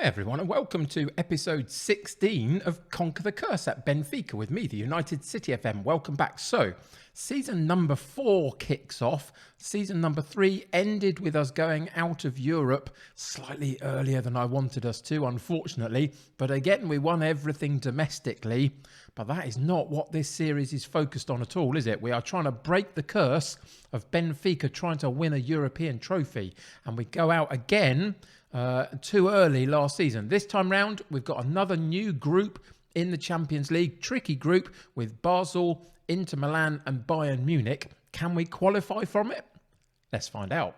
everyone, and welcome to episode 16 of Conquer the Curse at Benfica with me, the United City FM. Welcome back. So, season number 4 kicks off. Season number 3 ended with us going out of Europe slightly earlier than I wanted us to, unfortunately. But again, we won everything domestically. But that is not what this series is focused on at all, is it? We are trying to break the curse of Benfica trying to win a European trophy. And we go out again too early last season. This time round, we've got another new group in the Champions League. Tricky group with Basel, Inter Milan and Bayern Munich. Can we qualify from it? Let's find out.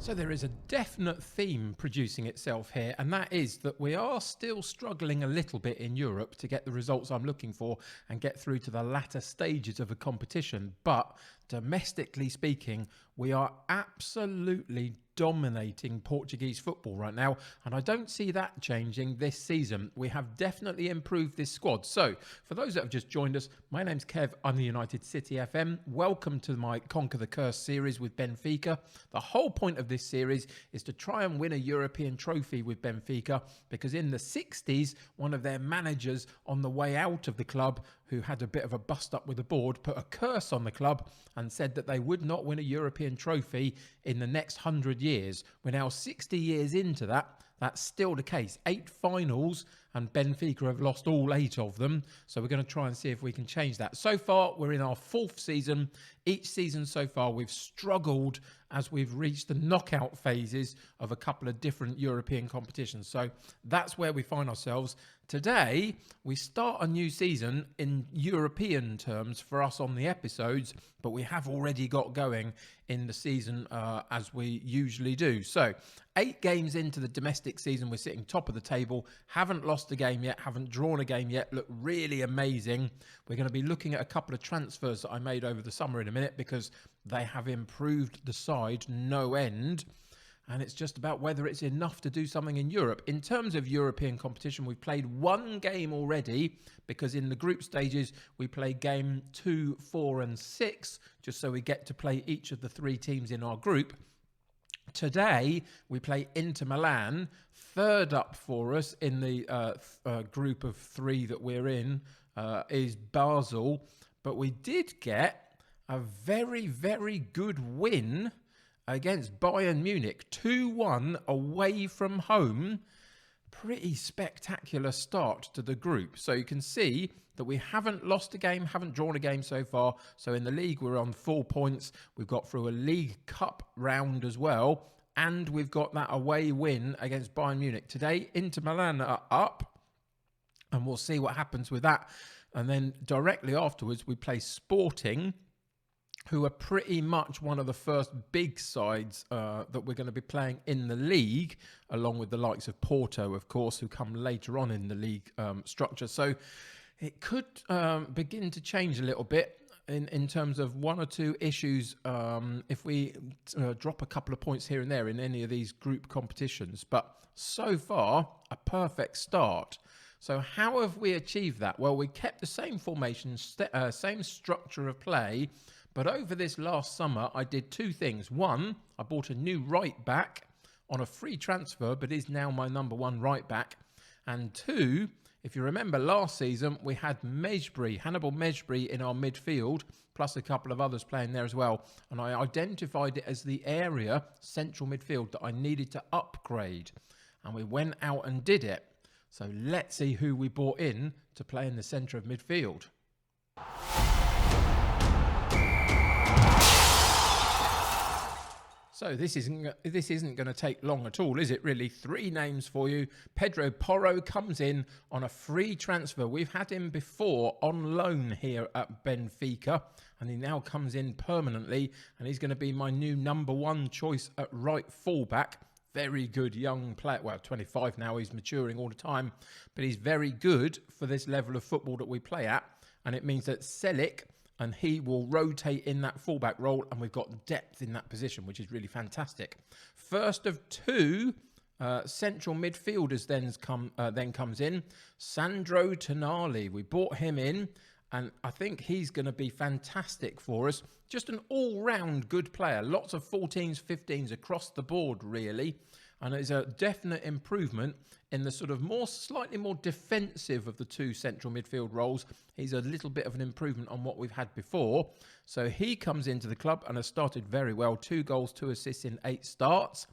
So there is a definite theme producing itself here, and that is that we are still struggling a little bit in Europe to get the results I'm looking for and get through to the latter stages of a competition. But domestically speaking, we are absolutely dominating Portuguese football right now, and I don't see that changing this season. We have definitely improved this squad. So, for those that have just joined us, my name's Kev, I'm the United City FM. Welcome to my Conquer the Curse series with Benfica. The whole point of this series is to try and win a European trophy with Benfica, because in the 60s, one of their managers on the way out of the club, who had a bit of a bust up with the board, put a curse on the club and said that they would not win a European trophy in the next 100 years. We're now 60 years into that. That's still the case. 8 finals, and Benfica have lost all 8 of them. So we're going to try and see if we can change that. So far, we're in our 4th season. Each season so far, we've struggled as we've reached the knockout phases of a couple of different European competitions. So that's where we find ourselves. Today, we start a new season in European terms for us on the episodes, but we have already got going in the season as we usually do. So 8 games into the domestic season, we're sitting top of the table, haven't lost a game yet, haven't drawn a game yet, look really amazing. We're going to be looking at a couple of transfers that I made over the summer in a minute, because they have improved the side no end. And it's just about whether it's enough to do something in Europe. In terms of European competition, we've played 1 game already, because in the group stages, we play game 2, 4 and 6, just so we get to play each of the 3 teams in our group. Today, we play Inter Milan. Third up for us in the group of 3 that we're in is Basel. But we did get a very, very good win against Bayern Munich, 2-1 away from home. Pretty spectacular start to the group. So you can see that we haven't lost a game, haven't drawn a game so far. So in the league, we're on 4 points. We've got through a League Cup round as well. And we've got that away win against Bayern Munich. Today, Inter Milan are up. And we'll see what happens with that. And then directly afterwards, we play Sporting, who are pretty much one of the first big sides that we're going to be playing in the league, along with the likes of Porto, of course, who come later on in the league structure. So it could begin to change a little bit in terms of 1 or 2 issues if we drop a couple of points here and there in any of these group competitions. But so far, a perfect start. So how have we achieved that? Well, we kept the same formation, same structure of play. But over this last summer, I did 2 things. 1, I bought a new right back on a free transfer, but is now my number 1 right back. And 2, if you remember last season, we had Hannibal Mejbri in our midfield, plus a couple of others playing there as well. And I identified it as the area, central midfield, that I needed to upgrade. And we went out and did it. So let's see who we brought in to play in the centre of midfield. So this isn't going to take long at all, is it really? 3 names for you. Pedro Porro comes in on a free transfer. We've had him before on loan here at Benfica, and he now comes in permanently, and he's going to be my new number 1 choice at right fullback. Very good young player. Well, 25 now, he's maturing all the time, but he's very good for this level of football that we play at, and it means that Selic and he will rotate in that fullback role, and we've got depth in that position, which is really fantastic. First of 2 central midfielders then comes in. Sandro Tonali. We brought him in And I think he's going to be fantastic for us. Just an all-round good player. Lots of 14s, 15s across the board, really. And it's a definite improvement in the sort of slightly more defensive of the two central midfield roles. He's a little bit of an improvement on what we've had before. So he comes into the club and has started very well. 2 goals, 2 assists in 8 starts.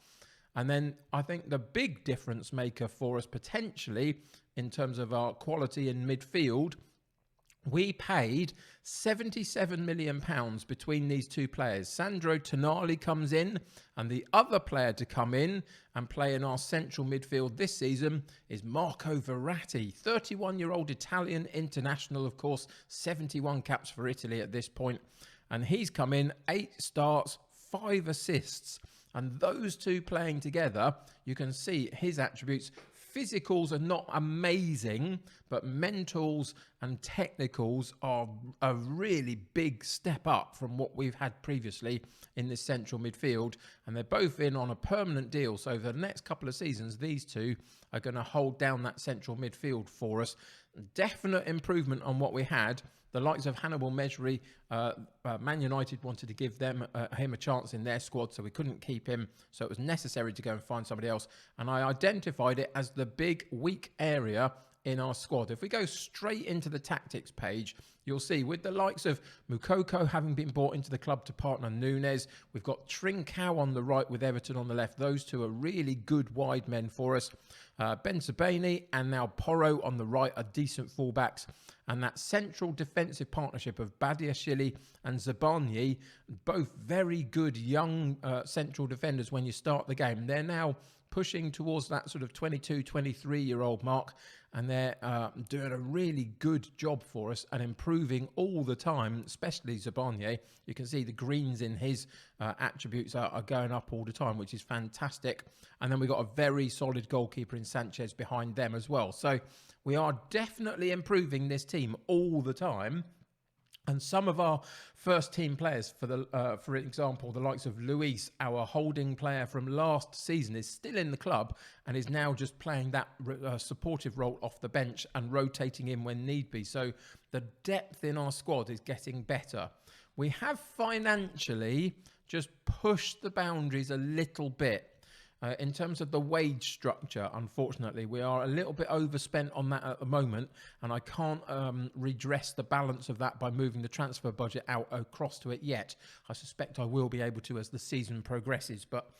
And then I think the big difference maker for us potentially in terms of our quality in midfield, we paid £77 million between these two players. Sandro Tonali comes in, and the other player to come in and play in our central midfield this season is Marco Verratti, 31-year-old Italian international, of course, 71 caps for Italy at this point. And he's come in, 8 starts, 5 assists. And those two playing together, you can see his attributes. Physicals are not amazing, but mentals and technicals are a really big step up from what we've had previously in this central midfield. And they're both in on a permanent deal. So for the next couple of seasons, these two are going to hold down that central midfield for us. Definite improvement on what we had. The likes of Hannibal Mejri, Man United wanted to give him a chance in their squad, so we couldn't keep him. So it was necessary to go and find somebody else. And I identified it as the big weak area in our squad. If we go straight into the tactics page, you'll see with the likes of Moukoko having been brought into the club to partner Núñez, we've got Trincao on the right with Everton on the left. Those two are really good wide men for us. Bensebaini and now Porro on the right are decent fullbacks. And that central defensive partnership of Badiashile and Zabarnyi, both very good young central defenders when you start the game. They're now pushing towards that sort of 22, 23-year-old mark. And they're doing a really good job for us and improving all the time, especially Zabarnyi. You can see the greens in his attributes are going up all the time, which is fantastic. And then we've got a very solid goalkeeper in Sanchez behind them as well. So we are definitely improving this team all the time. And some of our first team players, for example, the likes of Luis, our holding player from last season, is still in the club and is now just playing that supportive role off the bench and rotating in when need be. So the depth in our squad is getting better. We have financially just pushed the boundaries a little bit. In terms of the wage structure, unfortunately, we are a little bit overspent on that at the moment, and I can't redress the balance of that by moving the transfer budget out across to it yet. I suspect I will be able to as the season progresses, but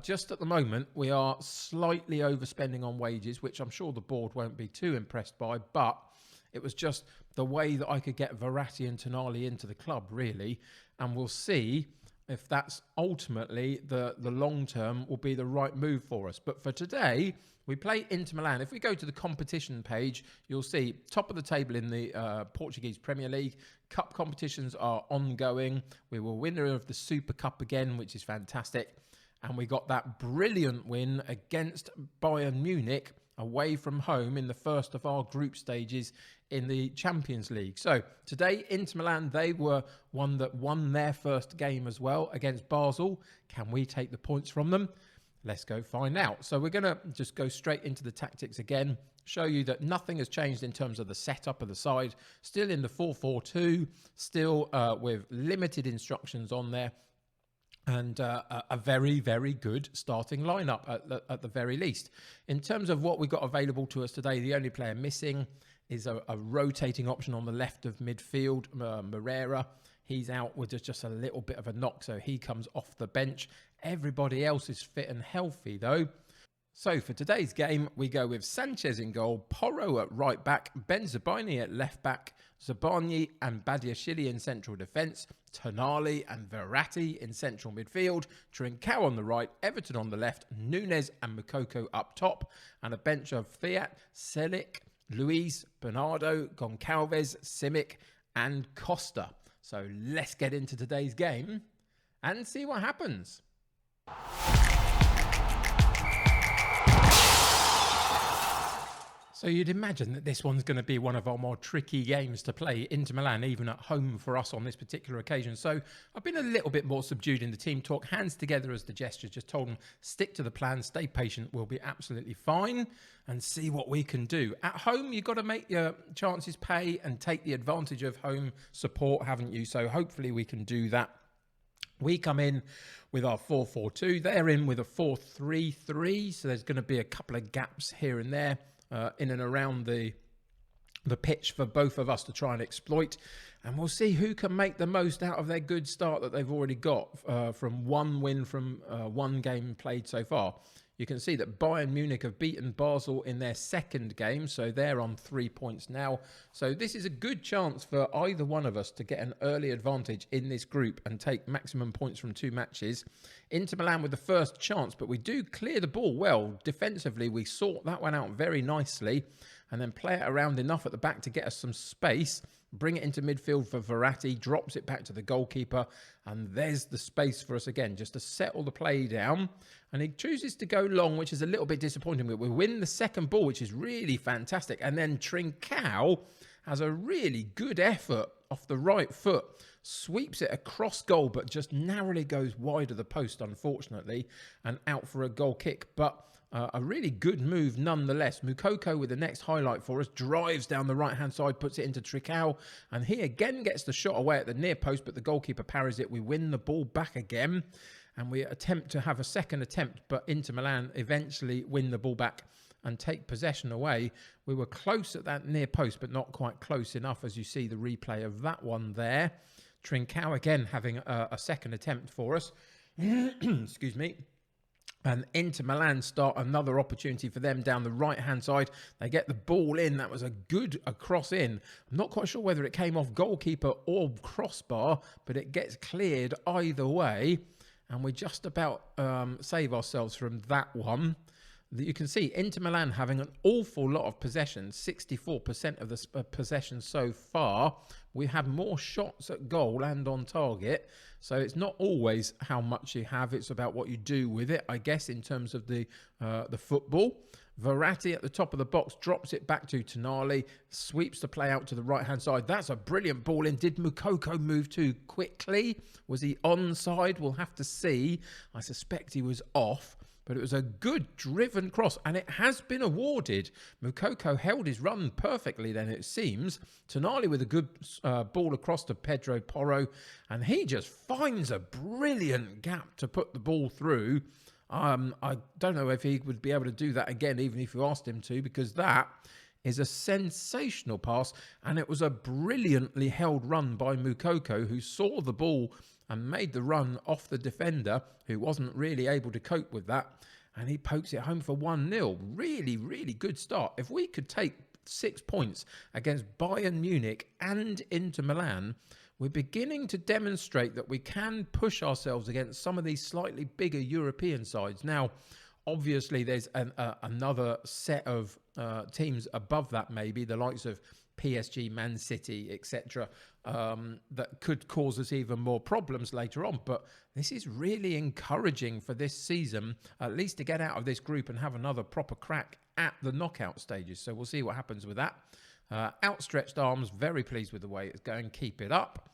just at the moment, we are slightly overspending on wages, which I'm sure the board won't be too impressed by, but it was just the way that I could get Verratti and Tonali into the club, really, and we'll see if that's ultimately the long term will be the right move for us. But for today, we play Inter Milan. If we go to the competition page, you'll see top of the table in the Portuguese Premier League. Cup competitions are ongoing. We were winner of the Super Cup again, which is fantastic. And we got that brilliant win against Bayern Munich away from home in the first of our group stages in the Champions League. So today, Inter Milan, they were one that won their first game as well against Basel. Can we take the points from them? Let's go find out. So we're going to just go straight into the tactics again, show you that nothing has changed in terms of the setup of the side. Still in the 4-4-2, still with limited instructions on there. And a very, very good starting lineup at the very least. In terms of what we've got available to us today, the only player missing is a rotating option on the left of midfield, Moreira. He's out with just a little bit of a knock, so he comes off the bench. Everybody else is fit and healthy, though. So for today's game, we go with Sanchez in goal, Porro at right back, Bensebaini at left back, Zabarnyi and Badiashile in central defence, Tonali and Verratti in central midfield, Trincao on the right, Everton on the left, Núñez and Moukoko up top, and a bench of Fiat, Selic, Luis, Bernardo, Goncalves, Simic and Costa. So let's get into today's game and see what happens. So you'd imagine that this one's going to be one of our more tricky games to play. Inter Milan, even at home for us on this particular occasion. So I've been a little bit more subdued in the team talk. Hands together as the gesture. Just told them, stick to the plan, stay patient. We'll be absolutely fine and see what we can do. At home, you've got to make your chances pay and take the advantage of home support, haven't you? So hopefully we can do that. We come in with our 4-4-2. They're in with a 4-3-3. So there's going to be a couple of gaps here and there. In and around the pitch for both of us to try and exploit. And we'll see who can make the most out of their good start that they've already got from one win from one game played so far. You can see that Bayern Munich have beaten Basel in their second game, so they're on 3 points now. So this is a good chance for either one of us to get an early advantage in this group and take maximum points from 2 matches. Inter Milan with the first chance, but we do clear the ball well. Defensively, we sort that one out very nicely and then play it around enough at the back to get us some space. Bring it into midfield for Verratti, drops it back to the goalkeeper, and there's the space for us again, just to settle the play down. And he chooses to go long, which is a little bit disappointing, but we win the second ball, which is really fantastic. And then Trincao has a really good effort off the right foot, sweeps it across goal, but just narrowly goes wide of the post, unfortunately, and out for a goal kick. But a really good move nonetheless. Moukoko with the next highlight for us, drives down the right-hand side, puts it into Trincao, and he again gets the shot away at the near post, but the goalkeeper parries it. We win the ball back again, and we attempt to have a second attempt, but Inter Milan eventually win the ball back and take possession away. We were close at that near post, but not quite close enough, as you see the replay of that one there. Trincao again having a second attempt for us. Excuse me. And Inter Milan start another opportunity for them down the right-hand side. They get the ball in. That was a good cross in. I'm not quite sure whether it came off goalkeeper or crossbar, but it gets cleared either way. And we just about save ourselves from that one. You can see Inter Milan having an awful lot of possession, 64% of the possession so far. We had more shots at goal and on target. So it's not always how much you have, it's about what you do with it, I guess, in terms of the football. Verratti at the top of the box drops it back to Tonali, sweeps the play out to the right-hand side. That's a brilliant ball in. Did Moukoko move too quickly? Was he onside? We'll have to see. I suspect he was off. But it was a good driven cross, and it has been awarded. Moukoko held his run perfectly then, it seems. Tonali with a good ball across to Pedro Porro, and he just finds a brilliant gap to put the ball through. I don't know if he would be able to do that again, even if you asked him to, because that is a sensational pass, and it was a brilliantly held run by Moukoko, who saw the ball and made the run off the defender, who wasn't really able to cope with that. And he pokes it home for 1-0. Really, really good start. If we could take 6 points against Bayern Munich and Inter Milan, we're beginning to demonstrate that we can push ourselves against some of these slightly bigger European sides. Now, obviously, there's another set of teams above that, maybe, the likes of PSG, Man City, etc., that could cause us even more problems later on. But this is really encouraging for this season, at least to get out of this group and have another proper crack at the knockout stages. So we'll see what happens with that. Outstretched arms, very pleased with the way it's going. Keep it up.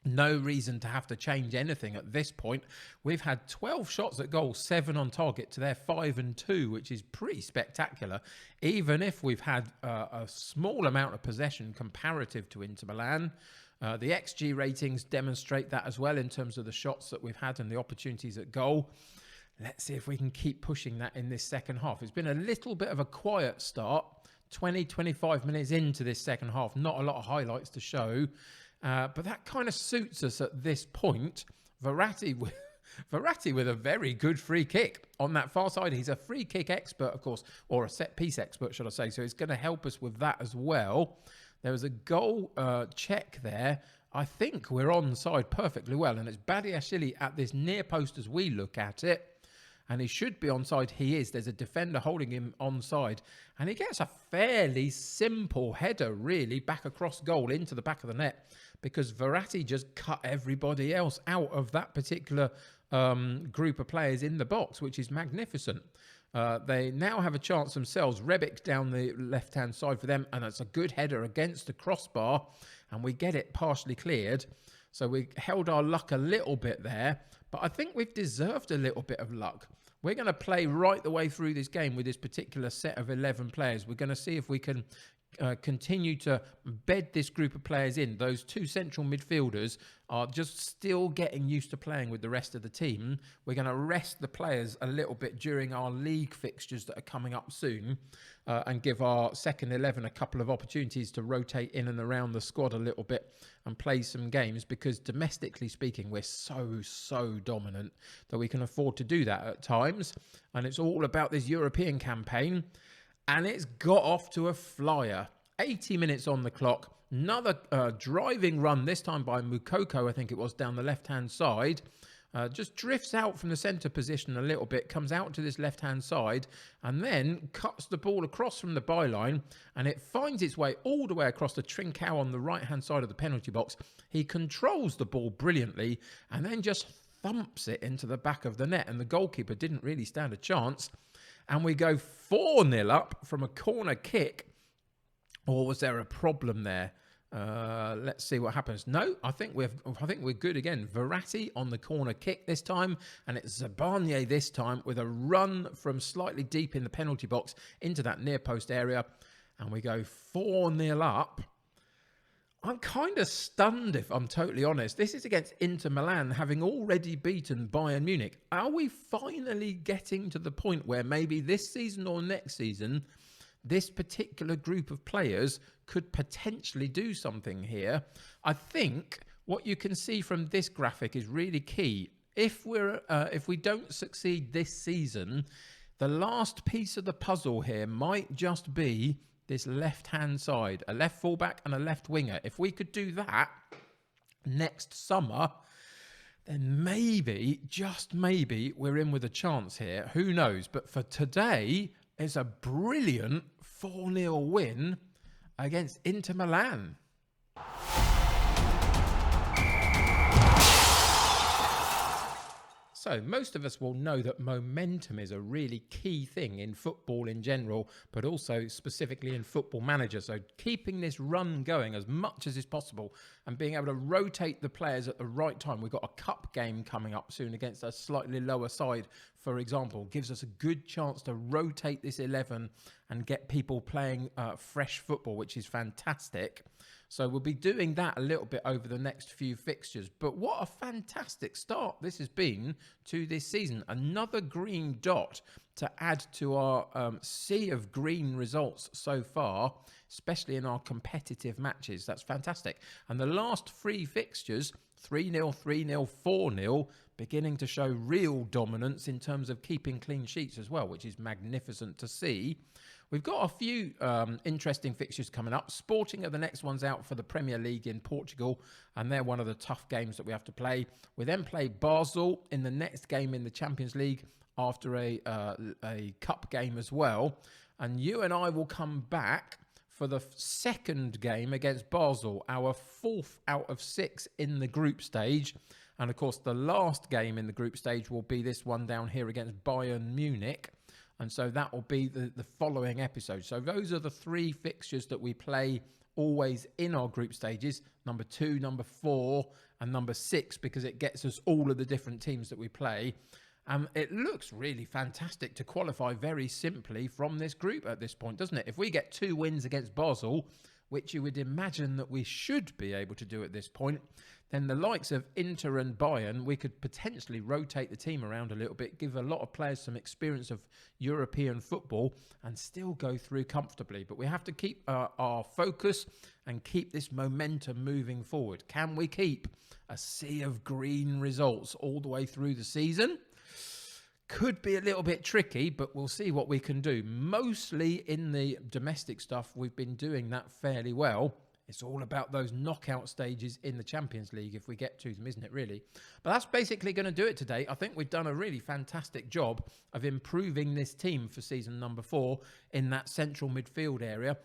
No reason to have to change anything at this point. We've had 12 shots at goal, 7 on target to their 5 and 2, which is pretty spectacular, even if we've had a small amount of possession comparative to Inter Milan. The XG ratings demonstrate that as well in terms of the shots that we've had and the opportunities at goal. Let's see if we can keep pushing that in this second half. It's been a little bit of a quiet start, 20-25 minutes into this second half. Not a lot of highlights to show. But that kind of suits us at this point. Verratti with a very good free kick on that far side. He's a free kick expert, of course, or a set piece expert, should I say. So it's going to help us with that as well. There was a goal check there. I think we're onside perfectly well. And it's Badiashile at this near post as we look at it. And he should be onside. He is. There's a defender holding him onside. And he gets a fairly simple header, really, back across goal into the back of the net, because Verratti just cut everybody else out of that particular group of players in the box, which is magnificent. They now have a chance themselves. Rebic down the left-hand side for them, and it's a good header against the crossbar, and we get it partially cleared. So we held our luck a little bit there, but I think we've deserved a little bit of luck. We're going to play right the way through this game with this particular set of 11 players. We're going to see if we can continue to bed this group of players in. Those two central midfielders are just still getting used to playing with the rest of the team. We're going to rest the players a little bit during our league fixtures that are coming up soon, and give our second 11 a couple of opportunities to rotate in and around the squad a little bit and play some games, because domestically speaking, we're so dominant that we can afford to do that at times. And it's all about this European campaign. And it's got off to a flyer. 80 minutes on the clock. Another driving run, this time by Mukoko, I think it was, down the left-hand side. Just drifts out from the centre position a little bit, comes out to this left-hand side, and then cuts the ball across from the byline, and it finds its way all the way across to Trincao on the right-hand side of the penalty box. He controls the ball brilliantly, and then just thumps it into the back of the net, and the goalkeeper didn't really stand a chance. And we go 4-0 up from a corner kick. Or was there a problem there? Let's see what happens. No, I think we're good again. Verratti on the corner kick this time, and it's Zabarnier this time with a run from slightly deep in the penalty box into that near post area, and we go 4-0 up. I'm kind of stunned, if I'm totally honest. This is against Inter Milan, having already beaten Bayern Munich. Are we finally getting to the point where maybe this season or next season, this particular group of players could potentially do something here? I think what you can see from this graphic is really key. If we don't succeed this season, the last piece of the puzzle here might just be this left-hand side, a left fullback and a left winger. If we could do that next summer, then maybe, just maybe, we're in with a chance here. Who knows? But for today, it's a brilliant 4-0 win against Inter Milan. So most of us will know that momentum is a really key thing in football in general, but also specifically in Football Manager. So keeping this run going as much as is possible and being able to rotate the players at the right time. We've got a cup game coming up soon against a slightly lower side, for example. Gives us a good chance to rotate this 11 and get people playing fresh football, which is fantastic. So we'll be doing that a little bit over the next few fixtures. But what a fantastic start this has been to this season. Another green dot to add to our sea of green results so far, especially in our competitive matches. That's fantastic. And the last three fixtures, 3-0, 3-0, 4-0, beginning to show real dominance in terms of keeping clean sheets as well, which is magnificent to see. We've got a few interesting fixtures coming up. Sporting are the next ones out for the Premier League in Portugal, and they're one of the tough games that we have to play. We then play Basel in the next game in the Champions League after a cup game as well. And you and I will come back for the second game against Basel, our 4th out of 6 in the group stage. And of course, the last game in the group stage will be this one down here against Bayern Munich. And so that will be the following episode. So those are the three fixtures that we play always in our group stages. Number 2, number 4, and number 6, because it gets us all of the different teams that we play. It looks really fantastic to qualify very simply from this group at this point, doesn't it? If we get 2 wins against Basel, which you would imagine that we should be able to do at this point, then the likes of Inter and Bayern, we could potentially rotate the team around a little bit, give a lot of players some experience of European football and still go through comfortably. But we have to keep our focus and keep this momentum moving forward. Can we keep a sea of green results all the way through the season? Could be a little bit tricky, but we'll see what we can do. Mostly in the domestic stuff, we've been doing that fairly well. It's all about those knockout stages in the Champions League if we get to them, isn't it, really? But that's basically going to do it today. I think we've done a really fantastic job of improving this team for season number 4 in that central midfield area.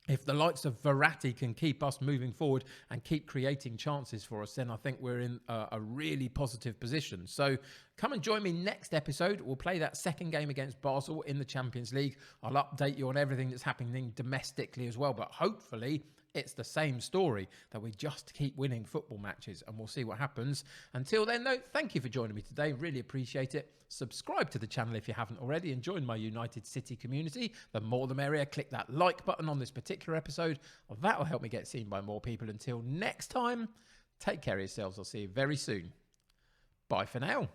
if the likes of Verratti can keep us moving forward and keep creating chances for us, then I think we're in a really positive position. So come and join me next episode. We'll play that second game against Basel in the Champions League. I'll update you on everything that's happening domestically as well, but hopefully it's the same story, that we just keep winning football matches, and we'll see what happens. Until then, though, thank you for joining me today. Really appreciate it. Subscribe to the channel if you haven't already, and join my United City community. The more the merrier. Click that like button on this particular episode. Well, that will help me get seen by more people. Until next time, take care of yourselves. I'll see you very soon. Bye for now.